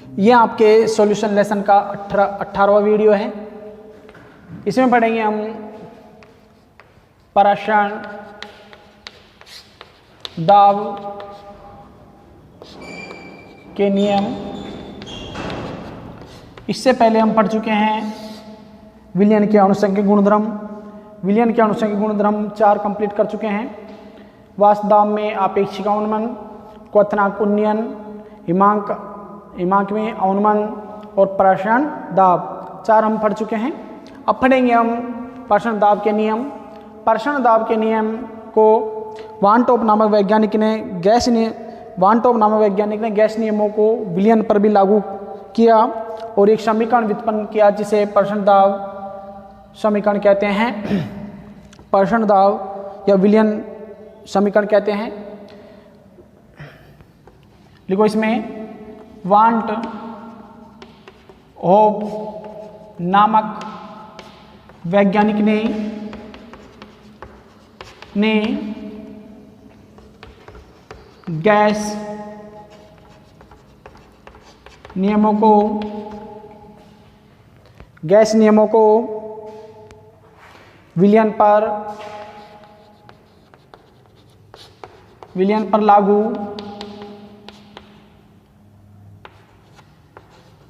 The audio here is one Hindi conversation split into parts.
ये आपके सॉल्यूशन लेसन का 18वां वीडियो है। इसमें पढ़ेंगे हम प्रश्न दाब के नियम। इससे पहले हम पढ़ चुके हैं विलियन के अनुसंख्यिक गुणधर्म। विलियन के अनुसंख्यिक गुणधर्म 4 कंप्लीट कर चुके हैं। वास्तव में आपेक्षिक अवनमन, क्वथनांक उन्नयन, हिमांक में अवनमन और प्रश्न दाब 4 हम पढ़ चुके हैं। अब पढ़ेंगे हम प्रश्न दाब के नियम। प्रश्न दाब के नियम को वान टॉप नामक वैज्ञानिक ने गैस नियमों को विलियन पर भी लागू किया और एक समीकरण व्युत्पन्न किया जिसे प्रश्न दाब समीकरण कहते हैं। प्रश्न दाब या विलियन समीकरण कहते हैं। लिखो इसमें वांट होप नामक वैज्ञानिक ने गैस नियमों को विलियन पर लागू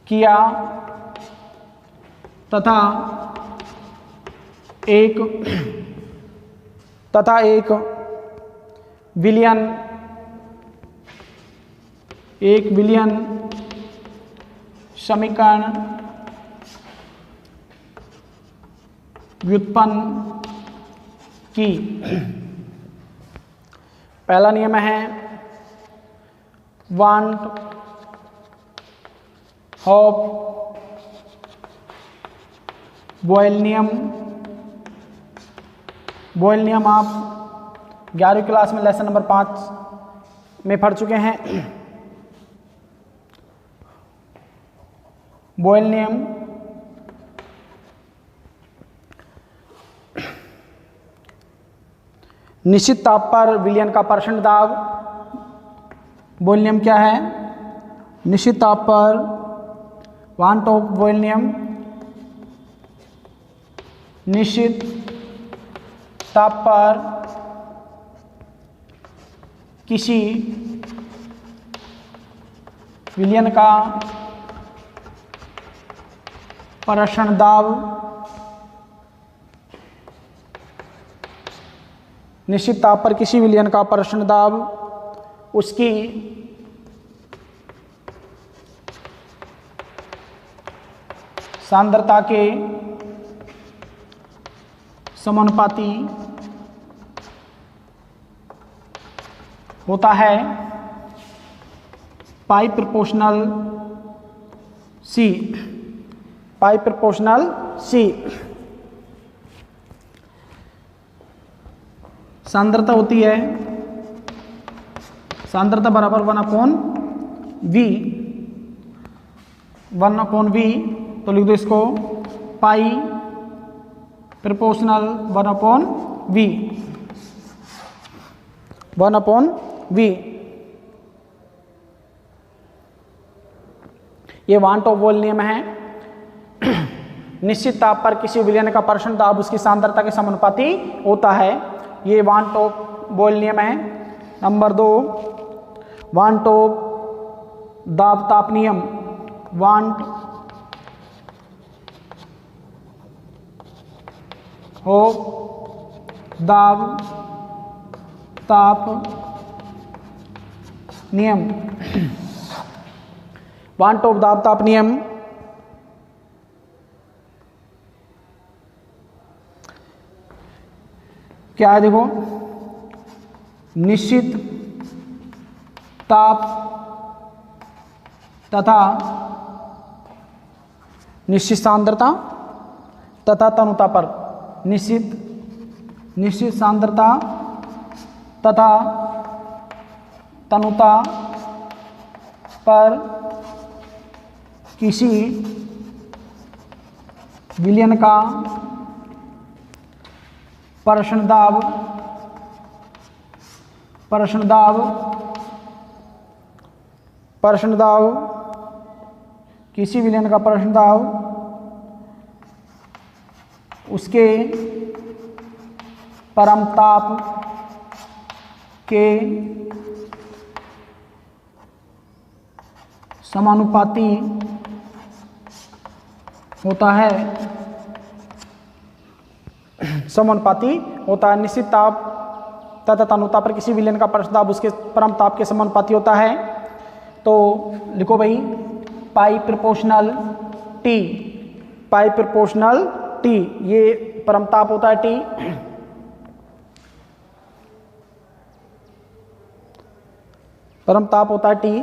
किया तथा एक विलियन समीकरण व्युत्पन्न की। पहला नियम है वांट होप बॉयल नियम। बॉयल नियम आप 11वीं क्लास में लेसन नंबर 5 में पढ़ चुके हैं। बॉयल नियम निश्चित ताप पर विलियन का प्रश्न दाब। बॉयल नियम क्या है? निश्चित ताप पर वान टॉप बॉयल नियम निश्चित ताप पर किसी विलियन का प्रश्न दाब निश्चित ताप पर किसी विलियन का प्रश्न दाब उसकी सांद्रता के समानुपाती होता है। पाई प्रोपोर्शनल सी। सांद्रता होती है सांद्रता बराबर 1/v। तो लिख दो इसको पाई प्रोपोर्शनल 1/v। ये वान टॉप बॉयल नियम है। निश्चित ताप पर किसी विलियन का प्रश्न दाब उसकी सांद्रता के समानुपाती होता है। ये वान टॉप बॉयल नियम है। नंबर 2 वान टॉप दाब ताप नियम। वांट होप दाब ताप नियम। वान टॉप दाब ताप नियम क्या है? देखो, निश्चित ताप तथा निश्चित सांद्रता तथा तनुता पर निश्चित सांद्रता तथा तनुता पर किसी विलियन का प्रश्न दाब किसी विलयन का प्रश्न दाब उसके परम ताप के समानुपाती होता है, समानुपाती होता है। निश्चित ताप तथा तनुता पर किसी विलयन का प्रश्न दाब उसके परम ताप के समानुपाती होता है। तो लिखो भाई पाई प्रोपोर्शनल टी, पाई प्रोपोर्शनल टी, ये परम ताप होता है टी। परम ताप होता है टी।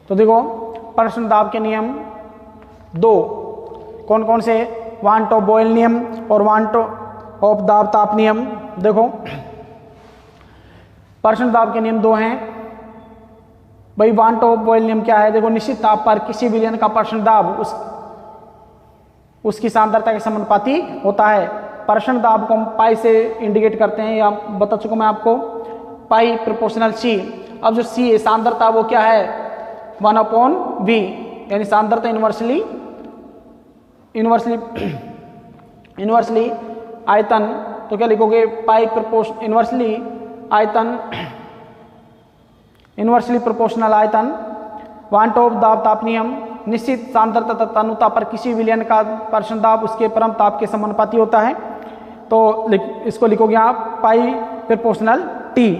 तो देखो प्रश्न दाब के नियम दो कौन कौन से, वांट ऑफ बॉयल नियम और वांट ऑफ दाब ताप नियम। देखो प्रश्न दाब के नियम दो हैं भाई। वांट ऑफ बॉयल नियम क्या है? देखो निश्चित ताप पर किसी विलयन का प्रश्न दाब उसकी सांद्रता के समानुपाती होता है। प्रश्न दाब को हम पाई से इंडिकेट करते हैं, या बता चुका मैं आपको, पाई प्रोपोर्शनल सी। अब जो सी है सांद्रता वो क्या है? 1/v, यानी सांद्रता इनवर्सली आयतन। तो क्या लिखोगे? पाई प्रोपोर्शन इनवर्सली आयतन, इनवर्सली प्रोपोर्शनल आयतन। वांट ऑफ दाब ताप नियम, निश्चित सांद्रता तथा तनुता पर किसी विलयन का प्रश्न दाब उसके परम ताप के समानुपाती होता है। तो इसको लिखोगे आप पाई प्रोपोर्शनल टी।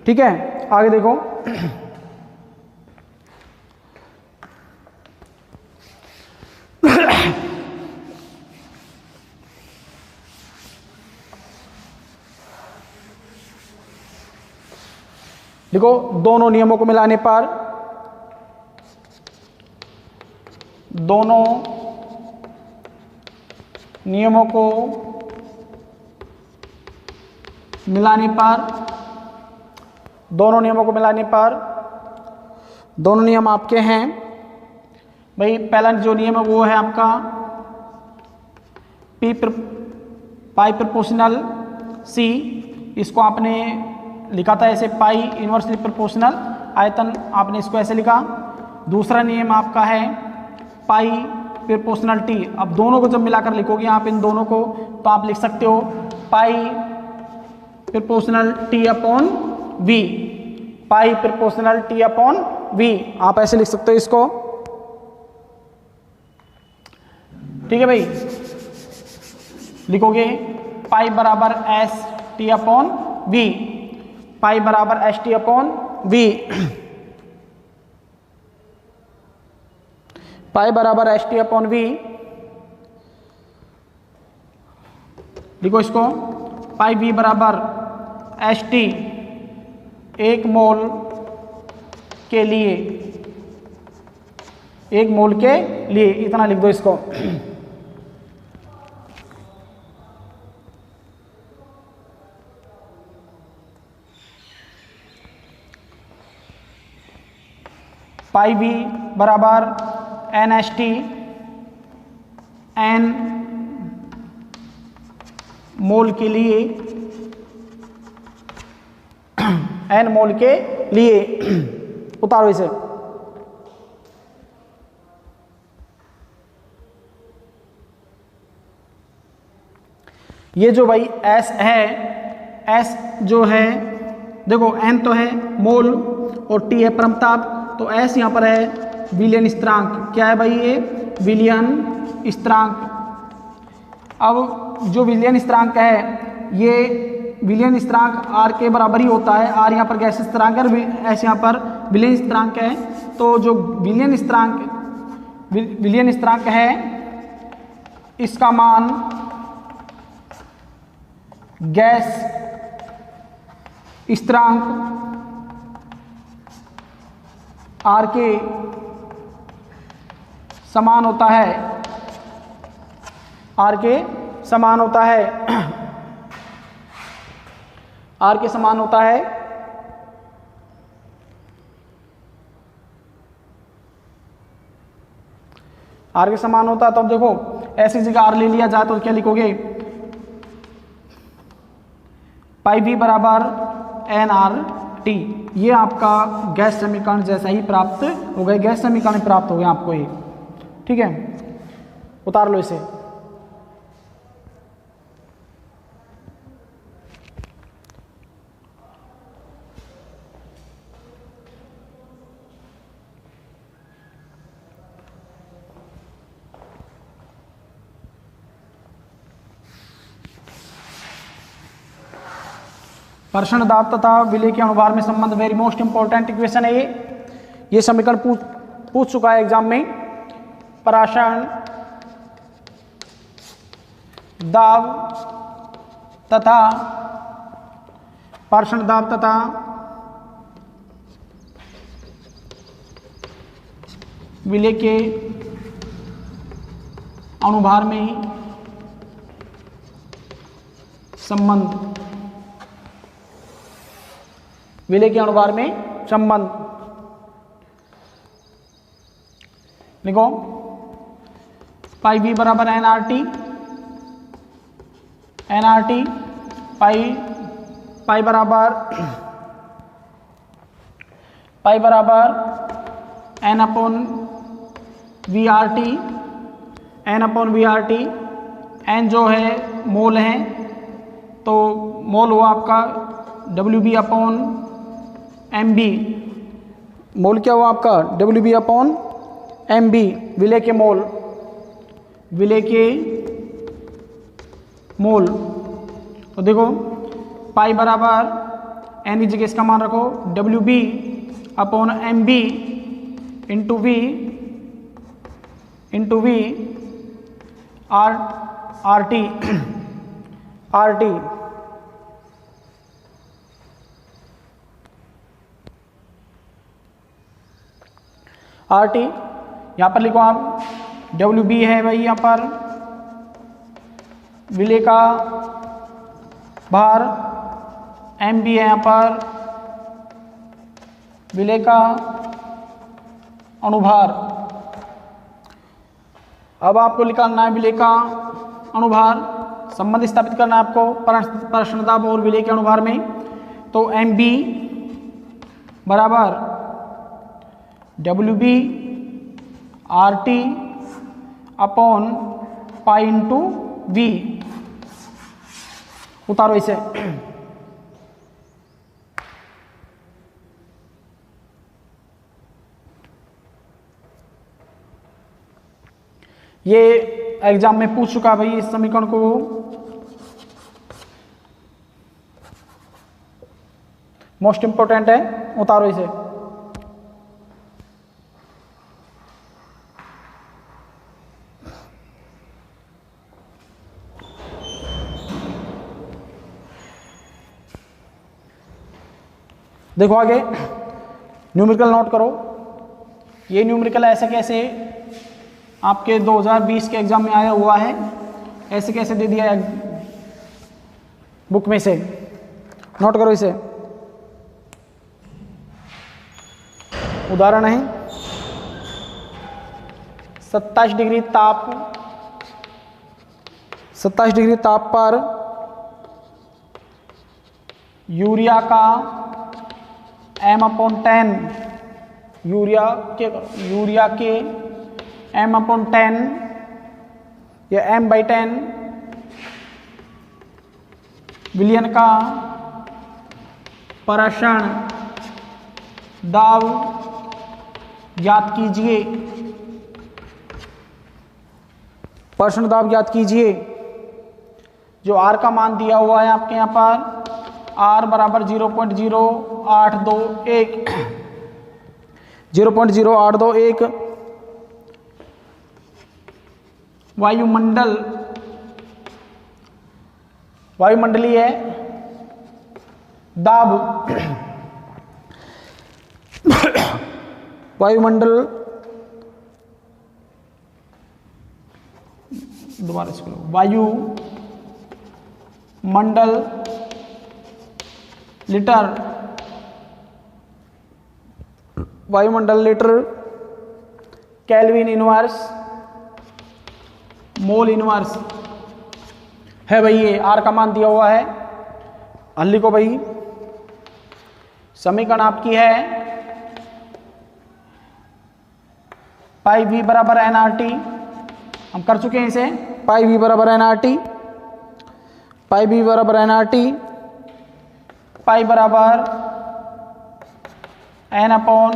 ठीक है, आगे देखो देखो दोनों नियमों को मिलाने पर, दोनों नियमों को मिलाने पर, दोनों नियमों को मिलाने पर, दोनों नियम आपके हैं भाई। पहला जो नियम है वो है आपका पाई प्रोपोर्शनल सी। इसको आपने लिखा था ऐसे, पाई इनवर्सली प्रोपोर्शनल आयतन, आपने इसको ऐसे लिखा। दूसरा नियम आपका है पाई प्रोपोर्शनल टी। अब दोनों को जब मिलाकर लिखोगे आप इन दोनों को, तो आप लिख सकते हो pi proportional T upon V, pi proportional T upon V, आप ऐसे लिख सकते हो इसको। ठीक है भाई, लिखोगे पाई बराबर S T upon V, pi बराबर S T upon V, pi बराबर एस टी अपॉन वी। लिखो इसको, पाई वी बराबर एस टी 1 मोल के लिए, 1 मोल के लिए, इतना लिख दो इसको। पाई वी बराबर एन एस टी, एन मोल के लिए, एन मोल के लिए, उतारो इसे। ये जो भाई एस है, एस जो है देखो एन तो है मोल और टी है परमताप, तो एस यहाँ पर है विलयन स्थिरांक। क्या है भाई? ये विलयन स्थिरांक। अब जो विलयन स्थिरांक है, ये विलयन स्थिरांक आर के बराबर ही होता है। आर यहाँ पर गैस स्थिरांक है, एस यहाँ पर विलयन स्थिरांक है। तो जो विलयन स्थिरांक है, इसका मान गैस स्थिरांक आर के समान होता है, आर के समान होता है, आर के समान होता है। आर के समान होता है। तो अब देखो ऐसी जगह आर ले लिया जाए तो क्या लिखोगे? पाई वी बराबर nRT। ये आपका गैस समीकरण जैसा ही प्राप्त हो गया, गैस समीकरण प्राप्त हो गया आपको ये। ठीक है, उतार लो इसे। प्रश्न दाब तथा विलेय के अनुभार में संबंध, वेरी मोस्ट इंपॉर्टेंट इक्वेशन है ये समीकरण पूछ चुका है एग्जाम में। प्राशन दाब तथा प्रश्न दाब तथा विलेय के अनुभार में संबंध, विलेय के अनुभार में संबंध लिखो। पाई वी बराबर nRT, पाई बराबर n अपॉन VRT, n जो है मोल है, तो मोल हुआ आपका WB अपॉन MB। मोल क्या हुआ आपका WB अपॉन MB, विलेय के मोल, विलेय के मोल। तो देखो पाई बराबर n की जगह इसका मान रखो WB upon MB into V RT। यहाँ पर लिखो आप, WB है भाई यहाँ पर विलेय का भार, MB है यहाँ पर विलेय का अनुभार। अब आपको निकालना है विलेय का अनुभार, संबंध स्थापित करना है आपको प्रश्न दाब और विलेय के अनुभार में। तो MB बराबर WB RT upon pi into V। उतारो इसे। ये एग्जाम में पूछ चुका भाई इस समीकरण को, मोस्ट इंपोर्टेंट है, उतारो इसे। देखो आगे न्यूमेरिकल नोट करो। ये न्यूमेरिकल ऐसे कैसे आपके 2020 के एग्जाम में आया हुआ है, ऐसे कैसे दे दिया है बुक में से, नोट करो इसे। उदाहरण है 27 डिग्री ताप पर यूरिया का m/10, यूरिया के m/10 या m/10 विलयन का प्रश्न दाब ज्ञात कीजिए। प्रश्न दाब ज्ञात कीजिए। जो R का मान दिया हुआ है आपके यहाँ पर, R बराबर 0.0821 वायुमंडलीय दाब, वायुमंडल, दोबारा इसको वायुमंडल litre kelvin inverse mole inverse है भाई। ये R का मान दिया हुआ है, हल लिखो भाई। समीकरण आपकी है पाई वी बराबर एन आर टी, हम कर चुके हैं इसे। पाई वी बराबर N R T, pi V बराबर एन आर टी, पाई बराबर एन अपॉन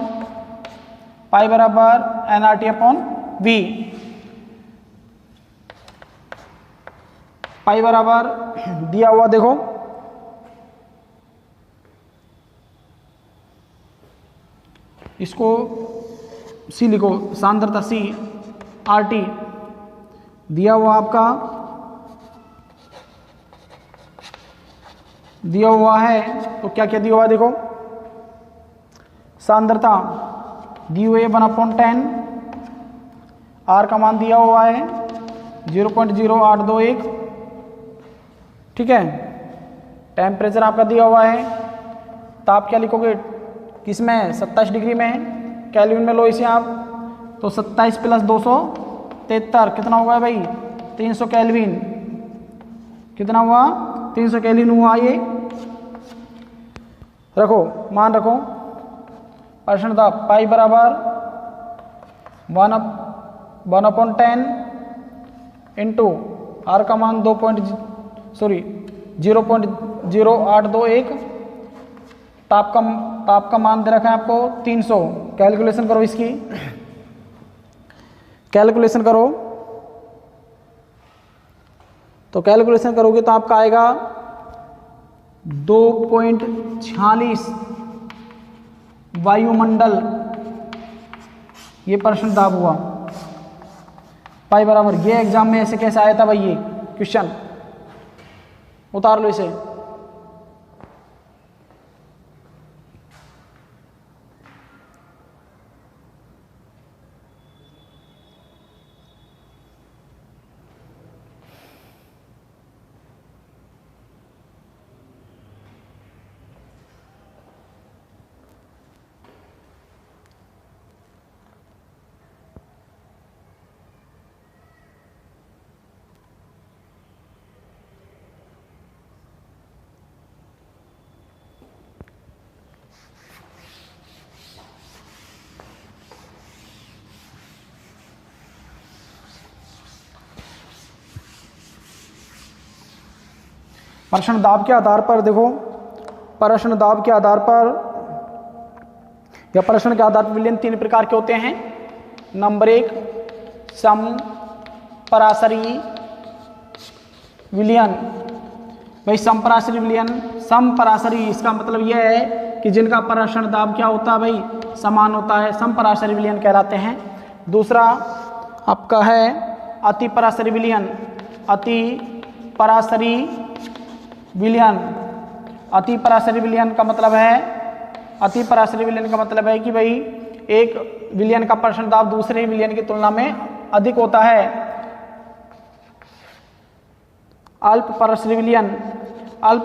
पाई बराबर N R T upon V. Pi बराबर दिया हुआ देखो, इसको सी लिखो, सांद्रता सी आर टी दिया हुआ आपका, दिया हुआ है तो क्या क्या दिया हुआ है देखो। सांद्रता दी हुई है 1/10, आर का मान दिया हुआ है 0.0821, ठीक है। टेम्परेचर आपका दिया हुआ है, ताप क्या लिखोगे किसमें, 27 डिग्री में, केल्विन में लो इसे आप, तो 27 + 273 कितना होगा भाई, 300 केल्विन। कितना हुआ, 300 केल्विन हुआ। ये रखो, मान रखो। परसेंट ताप पाई बराबर 1/10 इंटू आर का मान 0.0821, ताप का मान दे रखा है आपको 300। कैलकुलेशन करो इसकी, कैलकुलेशन करो, तो कैलकुलेशन करोगे तो आपका आएगा 2.46 वायुमंडल, ये परसेंट दाब हुआ। पाई बराबर, ये एग्जाम में ऐसे कैसे आया था भाई, ये क्वेश्चन उतार लो इसे। प्रश्न दाब के आधार पर देखो, प्रश्न दाब के आधार पर या प्रश्न के आधार पर विलयन 3 प्रकार के होते हैं। नंबर 1 सम पराशरी विलयन। भाई समपराशरी विलयन, समपराशरी इसका मतलब यह है कि जिनका प्रश्न दाब क्या होता है भाई, समान होता है, समपराशरी विलयन कहलाते हैं। दूसरा आपका है अति पराशरी विलयन। अति पराशरी विलयन, अति पराशरी विलयन का मतलब है, अति पराशरी विलयन का मतलब है कि भाई एक विलयन का प्रश्न दाब दूसरे विलयन की तुलना में अधिक होता है। अल्प पराशरी विलयन, अल्प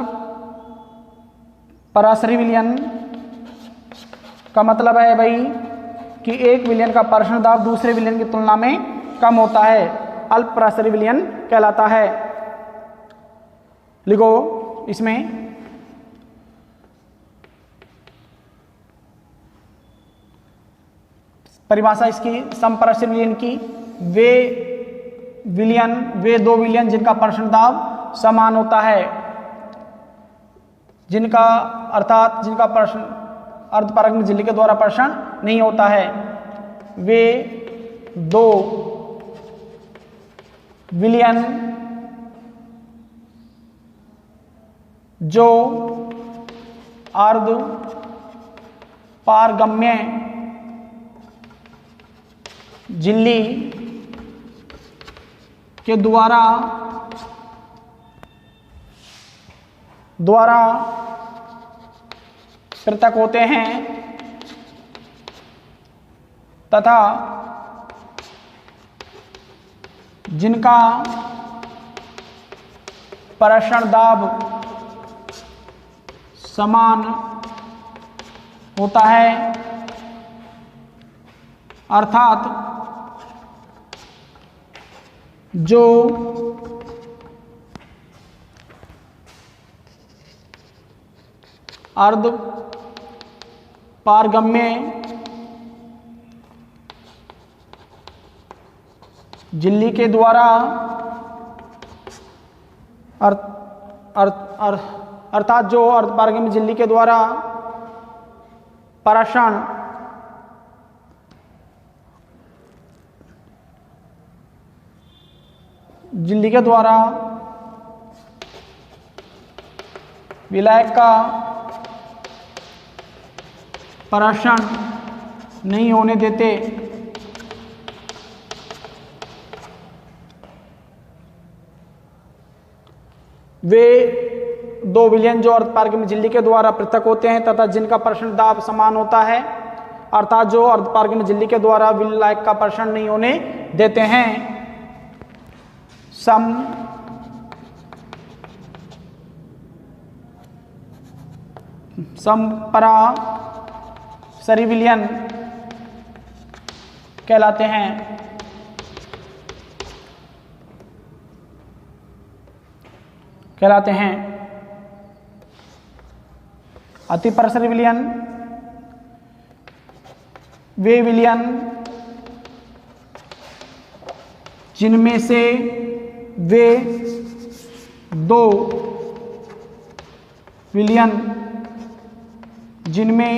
पराशरी विलयन का मतलब है भाई कि एक विलयन का प्रश्न दाब दूसरे विलयन की तुलना में कम होता है, अल्प पराशरी विलयन कहलाता है। लिखो इसमें परिभाषा इसकी समपराशरी विलयन की, वे दो विलयन जिनका प्रश्न दाब समान होता है, जिनका अर्थात जिनका प्रश्न अर्धपरागण झिल्ली के द्वारा प्रश्न नहीं होता है। वे दो विलयन जो अर्ध पारगम्य झिल्ली के द्वारा पृथक होते हैं तथा जिनका प्रश्न दाब समान होता है, अर्थात जो अर्ध पारगम्य झिल्ली के द्वारा अर्थात जो अर्धपारगम्य झिल्ली के द्वारा पराषण झिल्ली के द्वारा विलायक का पराषण नहीं होने देते, वे दो विलयन जो अर्धपारगम्य झिल्ली के द्वारा पृथक होते हैं तथा जिनका पराषण दाब समान होता है, अर्थात जो अर्धपारगम्य झिल्ली के द्वारा विलायक का पराषण नहीं होने देते हैं, समपराशरी विलयन कहलाते हैं। अतिपराशरी विलयन वे विलयन जिनमें से वे दो विलयन जिनमें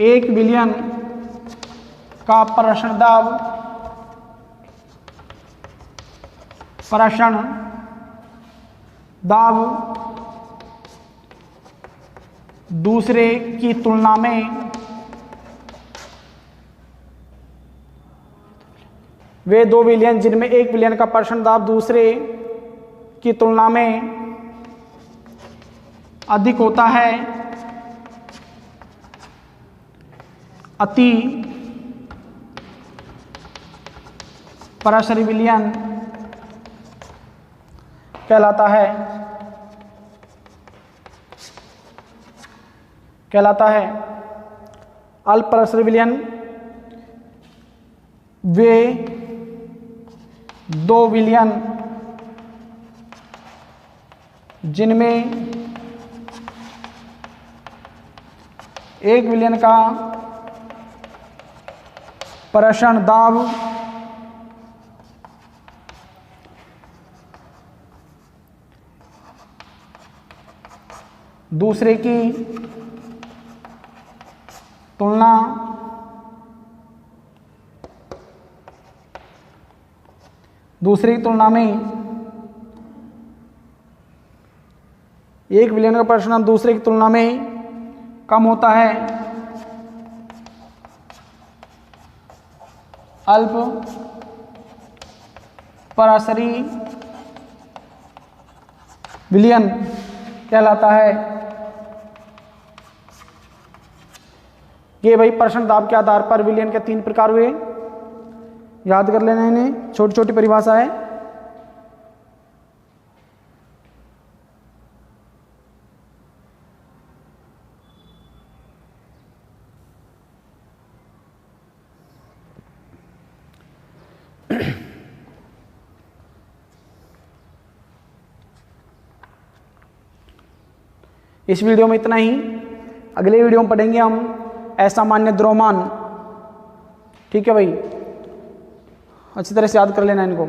एक विलयन का पराषण दाब दूसरे की तुलना में वे दो विलयन जिनमें एक विलयन का पराषण दाब दूसरे की तुलना में अधिक होता है, अति पराशरी विलयन कहलाता है। अल्प पराशरी विलयन वे दो विलयन जिनमें एक विलयन का पराषण दाब दूसरे की तुलना में एक विलयन का पराषण दूसरे की तुलना में कम होता है, अल्प पराशरी विलयन कहलाता है। ये भाई पराषण दाब के आधार पर विलयन के 3 प्रकार हुए, याद कर लेना इन्हें, छोटी छोटी परिभाषा है। इस वीडियो में इतना ही। अगले वीडियो में पढ़ेंगे हम असामान्य द्रव्यमान। ठीक है भाई, अच्छी तरह से याद कर लेना इनको।